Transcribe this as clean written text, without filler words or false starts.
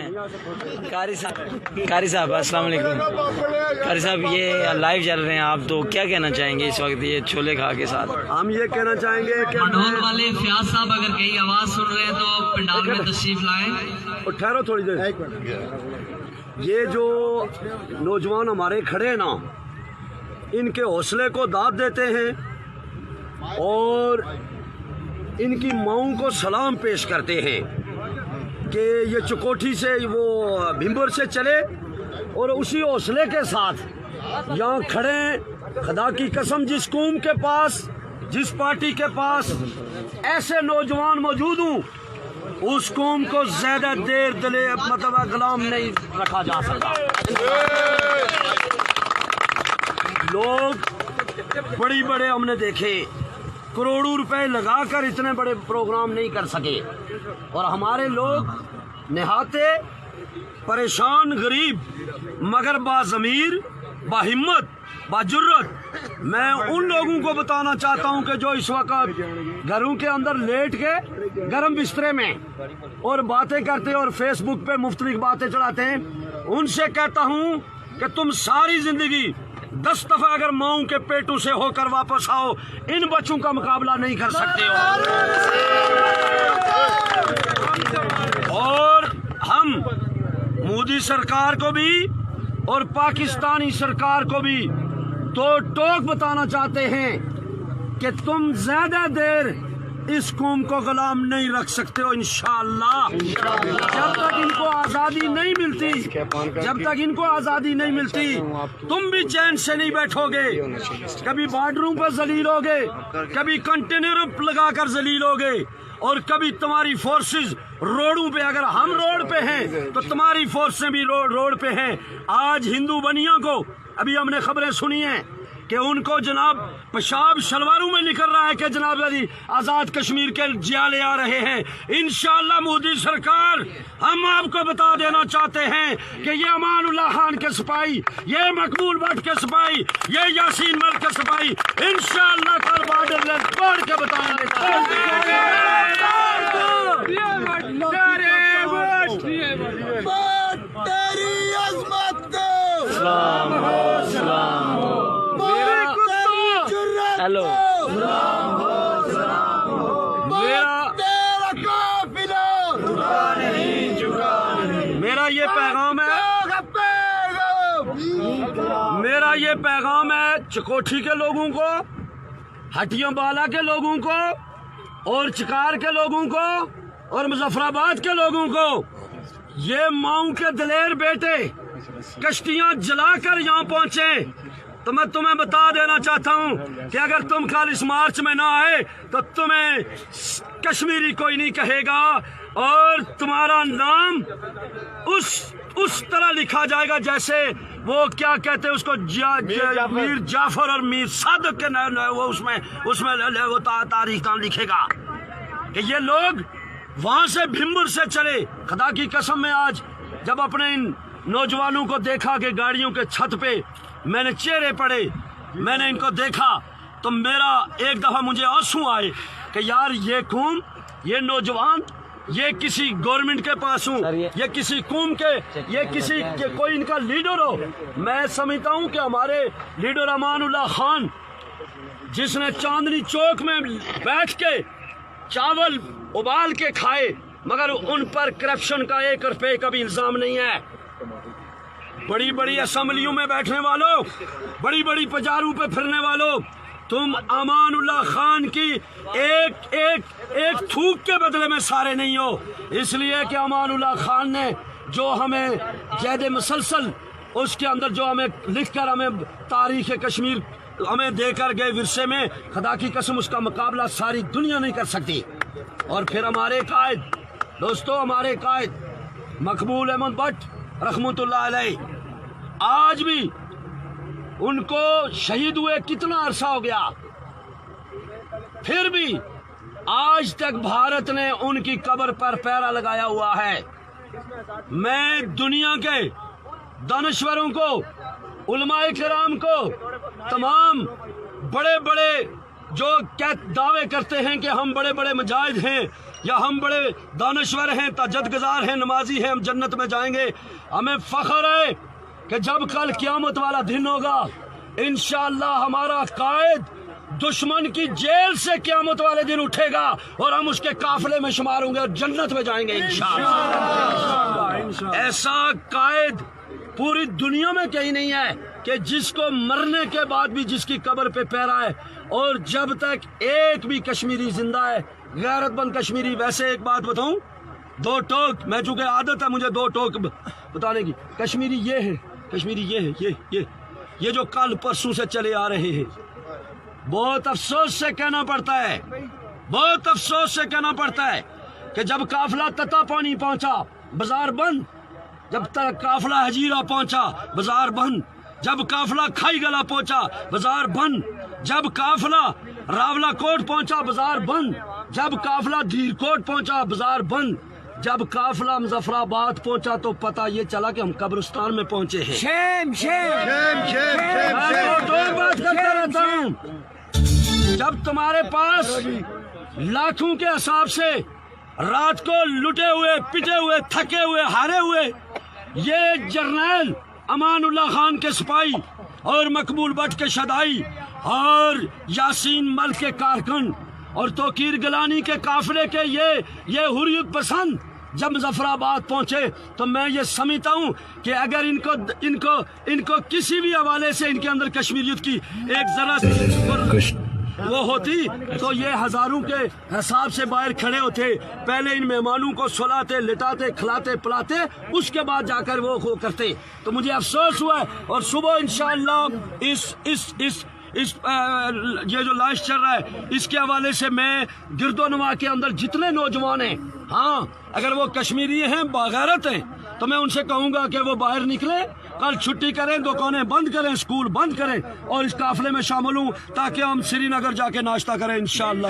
हैं। कारी साहब अस्सलाम वालेकुम। कारी साहब ये लाइव चल रहे हैं आप, तो क्या कहना चाहेंगे इस वक्त ये छोले खा के साथ? हम ये कहना चाहेंगे कि मंडोल वाले फयाज साहब अगर कहीं आवाज सुन रहे हैं तो पंडाल में तशरीफ लाएं। और ठहरो थोड़ी देर। ये जो नौजवान हमारे खड़े हैं ना, इनके हौसले को दाद देते हैं और इनकी माओं को सलाम पेश करते हैं कि ये चुकोठी से वो भिम्बर से चले और उसी हौसले के साथ यहाँ खड़े हैं। खुदा की कसम, जिस कौम के पास, जिस पार्टी के पास ऐसे नौजवान मौजूद हूँ, उस कौम को ज्यादा देर दिले मतलब गुलाम नहीं रखा जा सकता। लोग बड़ी बड़े हमने देखे, करोड़ों रुपए लगाकर इतने बड़े प्रोग्राम नहीं कर सके, और हमारे लोग निहाते परेशान गरीब मगर बाज़मीर बाहिम्मत बाजुर्रत। मैं उन लोगों को बताना चाहता हूं कि जो इस वक्त घरों के अंदर लेट के गर्म बिस्तरे में और बातें करते और फेसबुक पे मुफ्तलिफ बातें चढ़ाते हैं, उनसे कहता हूं कि तुम सारी जिंदगी 10 दफा अगर माओं के पेटों से होकर वापस आओ, इन बच्चों का मुकाबला नहीं कर सकते हो। और हम मोदी सरकार को भी और पाकिस्तानी सरकार को भी तो टोक बताना चाहते हैं कि तुम ज्यादा देर इस कौम को गुलाम नहीं रख सकते हो इंशाअल्लाह। जब तक इनको आज़ादी नहीं मिलती, जब तक इनको आज़ादी नहीं मिलती, तुम भी चैन से नहीं बैठोगे। कभी बॉर्डरों पर जलील होगे, कभी कंटेनर लगाकर जलील होगे, और कभी तुम्हारी फोर्सेस रोडों पे, अगर हम रोड पे हैं तो तुम्हारी फोर्सें भी रोड पे हैं। आज हिंदू बनिया को अभी हमने खबरें सुनी हैं कि उनको जनाब पेशाब शलवारों में निकल रहा है कि जनाब अली आज़ाद कश्मीर के जियाले आ रहे हैं। इंशाअल्लाह मोदी सरकार, हम आपको बता देना चाहते हैं कि ये अमानुल्लाह खान के सिपाही, ये मकबूल भट्ट के सिपाही, ये यासीन मलिक के सिपाही इंशाअल्लाह कल बॉर्डर तोड़ के बताएंगे। हेलो, मेरा ये पैगाम है, मेरा ये पैगाम है चकोठी के लोगों को, हटिया बाला के लोगों को, और चिकार के लोगों को, और मुजफ्फराबाद के लोगों को। ये माऊ के दलेर बेटे कश्तियां जलाकर यहाँ पहुंचे, तो मैं तुम्हें बता देना चाहता हूं कि अगर तुम कल इस मार्च में ना आए तो तुम्हें कश्मीरी कोई नहीं कहेगा, और तुम्हारा नाम उस तरह लिखा जाएगा जैसे वो क्या कहते हैं उसको, मीर जाफर और मीर सादक के वो उसमें वो तारीख लिखेगा कि ये लोग वहां से भिम्बर से चले। खुदा की कसम में आज जब अपने इन नौजवानों को देखा कि गाड़ियों के छत पे मैंने चेहरे पड़े, मैंने इनको देखा, तो मेरा एक दफा मुझे आंसू आए कि यार ये कौम, ये नौजवान, ये किसी गवर्नमेंट के पास हूँ, ये किसी कौम के, ये किसी के कोई इनका लीडर हो। मैं समझता हूँ कि हमारे लीडर अमानुल्लाह खान, जिसने चांदनी चौक में बैठ के चावल उबाल के खाए, मगर उन पर करप्शन का 1 रुपए का भी इल्जाम नहीं है। बड़ी बड़ी असेंबलियों में बैठने वालों, बड़ी बड़ी पजारों पे फिरने वालों, तुम अमानुल्लाह खान की एक थूक के बदले में सारे नहीं हो। इसलिए कि अमानुल्लाह खान ने जो हमें जैद मुसलसल उसके अंदर जो हमें लिखकर हमें तारीख कश्मीर हमें देकर गए विरसे में, खुदा की कसम उसका मुकाबला सारी दुनिया नहीं कर सकती। और फिर हमारे कायद, दोस्तों हमारे कायद मकबूल अहमद भट्ट रहमतुल्लाह अलैह, आज भी उनको शहीद हुए कितना अरसा हो गया, फिर भी आज तक भारत ने उनकी कब्र पर पहरा लगाया हुआ है। मैं दुनिया के दानश्वरों को, उलमाए किराम को, तमाम बड़े बड़े जो दावे करते हैं कि हम बड़े बड़े मुजाहिद हैं, یا ہم بڑے دانشور ہیں، تہجد گزار ہیں، نمازی ہیں، ہم جنت میں جائیں گے. ہمیں فخر ہے کہ جب کل قیامت والا دن ہوگا انشاءاللہ ہمارا قائد دشمن کی جیل سے قیامت والے دن اٹھے گا اور ہم اس کے قافلے میں شمار ہوں گے اور جنت میں جائیں گے انشاءاللہ. ایسا قائد پوری دنیا میں کہیں نہیں ہے کہ جس کو مرنے کے بعد بھی جس کی قبر پہ پیرا ہے اور جب تک ایک بھی کشمیری زندہ ہے غیرت مند کشمیری. ویسے ایک بات بتاؤں، 2 ٹوک، میں چونکہ عادت ہے مجھے 2 ٹوک بتانے کی. کشمیری یہ ہے، کشمیری یہ ہے، یہ جو کل پرسوں سے چلے آ رہے ہیں. بہت افسوس سے کہنا پڑتا ہے، بہت افسوس سے کہنا پڑتا ہے کہ جب قافلہ تتا پانی پہنچا بازار بند، جب تک قافلہ ہجیرہ پہنچا بازار بند، جب قافلہ کھائی گلا پہنچا بازار بند، جب قافلہ راولہ کوٹ پہنچا بازار بند، جب قافلہ دھیر کوٹ پہنچا بازار بند، جب قافلہ مظفر آباد پہنچا تو پتہ یہ چلا کہ ہم قبرستان میں پہنچے ہیں. میں تو بات کرتا رہتا ہوں. جب تمہارے پاس لاکھوں کے حساب سے رات کو لٹے ہوئے، پٹے ہوئے، تھکے ہوئے، ہارے ہوئے یہ جرنیل امان اللہ خان کے سپاہی اور مقبول بٹ کے شدائی اور یاسین ملک کے کارکن اور توقیر گیلانی کے قافلے کے یہ حریت پسند جب مظفر آباد پہنچے تو میں یہ سمجھتا ہوں کہ اگر ان کو کسی بھی حوالے سے ان کے اندر کشمیریت کی ایک ذرا وہ ہوتی تو یہ ہزاروں کے حساب سے باہر کھڑے ہوتے، پہلے ان مہمانوں کو سلاتے، لٹاتے، کھلاتے، پلاتے، اس کے بعد جا کر وہ کرتے. تو مجھے افسوس ہوا ہے اور صبح انشاءاللہ یہ جو لاش چل رہا ہے اس کے حوالے سے میں گرد و نواح کے اندر جتنے نوجوان ہیں، ہاں اگر وہ کشمیری ہیں، باغیرت ہیں، تو میں ان سے کہوں گا کہ وہ باہر نکلیں، کل چھٹی کریں، دکانیں بند کریں، اسکول بند کریں اور اس قافلے میں شامل ہوں تاکہ ہم سری نگر جا کے ناشتہ کریں انشاءاللہ.